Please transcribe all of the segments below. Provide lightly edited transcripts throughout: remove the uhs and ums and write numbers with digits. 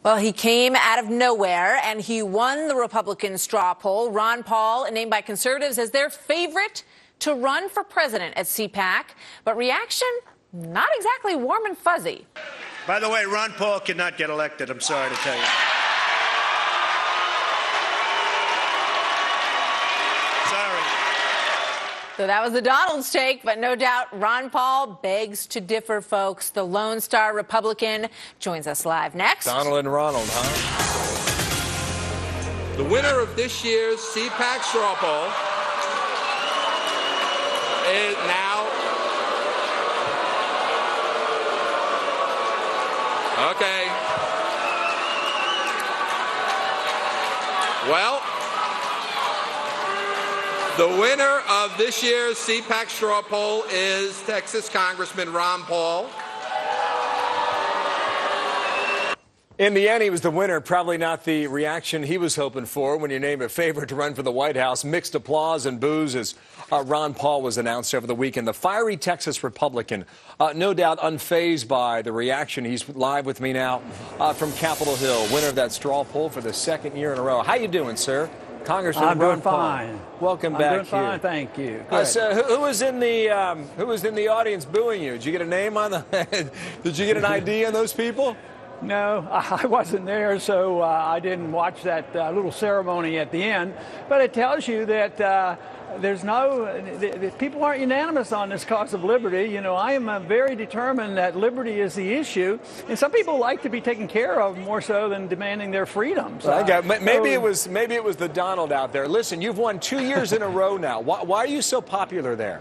Well, he came out of nowhere, and he won the Republican straw poll. Ron Paul, named by conservatives as their favorite to run for president at CPAC. But reaction, not exactly warm and fuzzy. By the way, Ron Paul cannot get elected, I'm sorry to tell you. Sorry. So that was the Donald's take, but no doubt Ron Paul begs to differ, folks. The Lone Star Republican joins us live next. Donald and Ronald, huh? The winner of this year's CPAC straw poll is now. Okay. Well, the winner of this year's CPAC straw poll is Texas Congressman Ron Paul. In the end, he was the winner. Probably not the reaction he was hoping for when you named a favorite to run for the White House. Mixed applause and boos as Ron Paul was announced over the weekend. The fiery Texas Republican, no doubt unfazed by the reaction. He's live with me now from Capitol Hill, winner of that straw poll for the second year in a row. How you doing, sir? Congressman I'm Ron doing Paul. fine. Welcome back I'm here. doing fine, thank you. So who was in the audience booing you? Did you get a name on the? Did you get an ID on those people? No, I wasn't there, so I didn't watch that little ceremony at the end. But it tells you that people aren't unanimous on this cause of liberty. You know, I am very determined that liberty is the issue, and some people like to be taken care of more so than demanding their freedoms. Maybe it was the Donald out there. Listen, you've won 2 years in a row now. Why are you so popular there?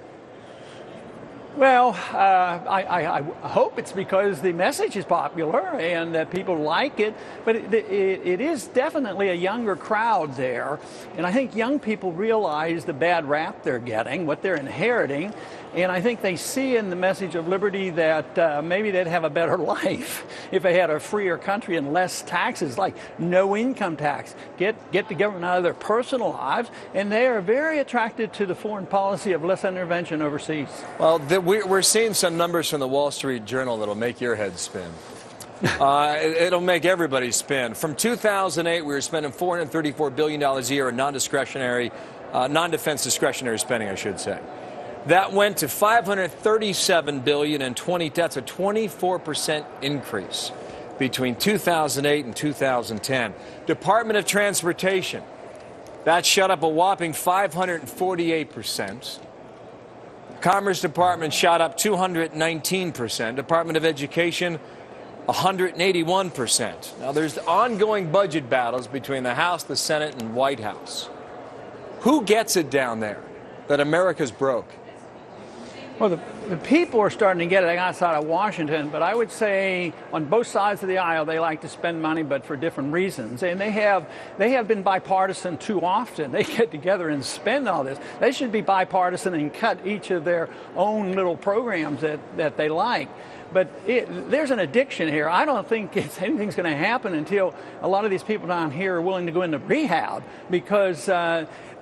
Well, I hope it's because the message is popular and that people like it, but it is definitely a younger crowd there. And I think young people realize the bad rap they're getting, what they're inheriting, and I think they see in the message of liberty that maybe they'd have a better life if they had a freer country and less taxes, like no income tax, get the government out of their personal lives, and they are very attracted to the foreign policy of less intervention overseas. Well, we're seeing some numbers from the Wall Street Journal that'll make your head spin. It'll make everybody spin. From 2008, we were spending $434 billion a year in non-defense discretionary spending, I should say. That went to $537 billion in that's a 24% increase between 2008 and 2010. Department of Transportation, that shot up a whopping 548%. Commerce Department shot up 219%. Department of Education, 181%. Now, there's ongoing budget battles between the House, the Senate, and White House. Who gets it down there that America's broke? Well, the people are starting to get it outside of Washington, but I would say on both sides of the aisle they like to spend money, but for different reasons. And they have been bipartisan too often. They get together and spend all this. They should be bipartisan and cut each of their own little programs that they like. But there's an addiction here. I don't think anything's going to happen until a lot of these people down here are willing to go into rehab because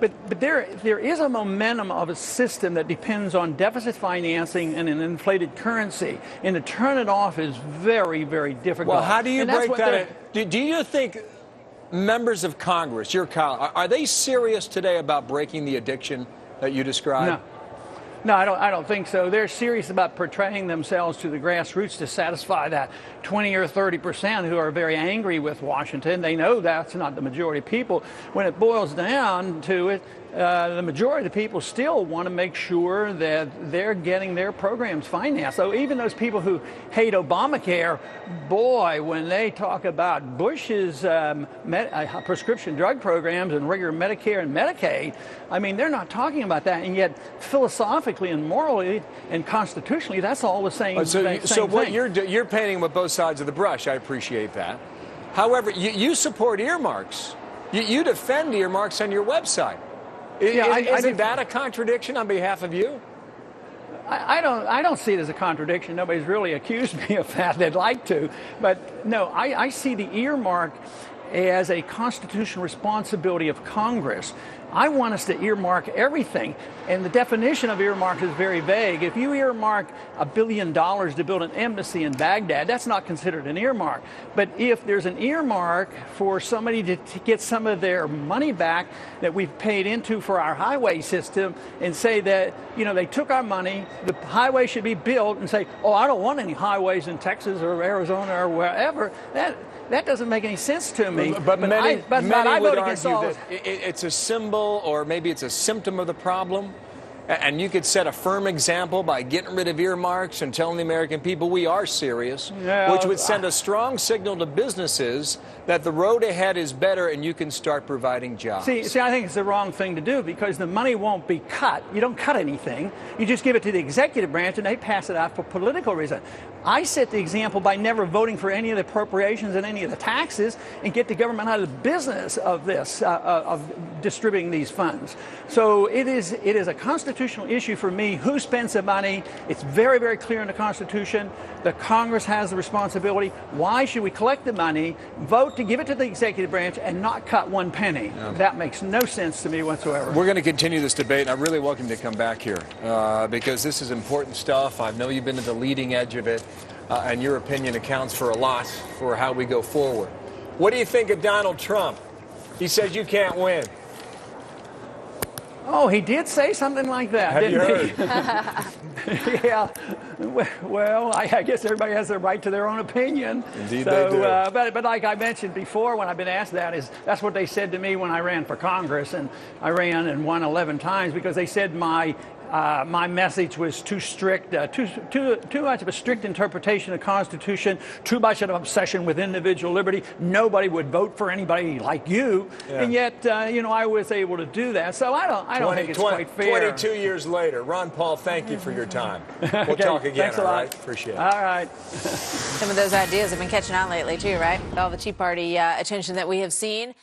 but there is a momentum of a system that depends on deficit financing and an inflated currency. And to turn it off is very, very difficult. Well, how do you break that? Do you think members of Congress, your colleagues, are they serious today about breaking the addiction that you described? No. No, I don't think so. They're serious about portraying themselves to the grassroots to satisfy that 20 or 30% who are very angry with Washington. They know that's not the majority of people. When it boils down to it, the majority of the people still want to make sure that they're getting their programs financed. So even those people who hate Obamacare, boy, when they talk about Bush's prescription drug programs and regular Medicare and Medicaid, I mean, they're not talking about that. And yet, philosophically and morally and constitutionally, that's all the same. So what you're painting with both sides of the brush. I appreciate that. However, you support earmarks. You defend earmarks on your website. Isn't that a contradiction on behalf of you? I don't see it as a contradiction. Nobody's really accused me of that. They'd like to. But no, I see the earmark as a constitutional responsibility of Congress. I want us to earmark everything. And the definition of earmark is very vague. If you earmark $1 billion to build an embassy in Baghdad, that's not considered an earmark. But if there's an earmark for somebody to get some of their money back that we've paid into for our highway system and say that, you know, they took our money, the highway should be built, and say, oh, I don't want any highways in Texas or Arizona or wherever, that doesn't make any sense to me. But many I would vote against all argue that it's a symbol, or maybe it's a symptom of the problem. And you could set a firm example by getting rid of earmarks and telling the American people we are serious, which would send a strong signal to businesses that the road ahead is better and you can start providing jobs. See, I think it's the wrong thing to do because the money won't be cut. You don't cut anything. You just give it to the executive branch and they pass it out for political reasons. I set the example by never voting for any of the appropriations and any of the taxes and get the government out of the business of this, of distributing these funds. So it is a constitutional issue for me who spends the money. It's very, very clear in the Constitution. The Congress has the responsibility. Why should we collect the money, vote to give it to the executive branch, and not cut one penny? Yeah. That makes no sense to me whatsoever. We're going to continue this debate, and I really welcome you to come back here because this is important stuff. I know you've been at the leading edge of it, and your opinion accounts for a lot for how we go forward. What do you think of Donald Trump? He says you can't win. Oh, he did say something like that, Have didn't you heard? Yeah. Well, I guess everybody has the right to their own opinion. Indeed they do. But like I mentioned before when I've been asked that's what they said to me when I ran for Congress. And I ran and won 11 times because they said my message was too strict, too much of a strict interpretation of the Constitution, too much of an obsession with individual liberty. Nobody would vote for anybody like you, and yet, I was able to do that. So I don't think it's quite fair. 22 years later, Ron Paul, thank you for your time. We'll Okay, talk again. thanks a lot. Right? Appreciate it. All right. Some of those ideas have been catching on lately, too, right? All the Tea Party attention that we have seen.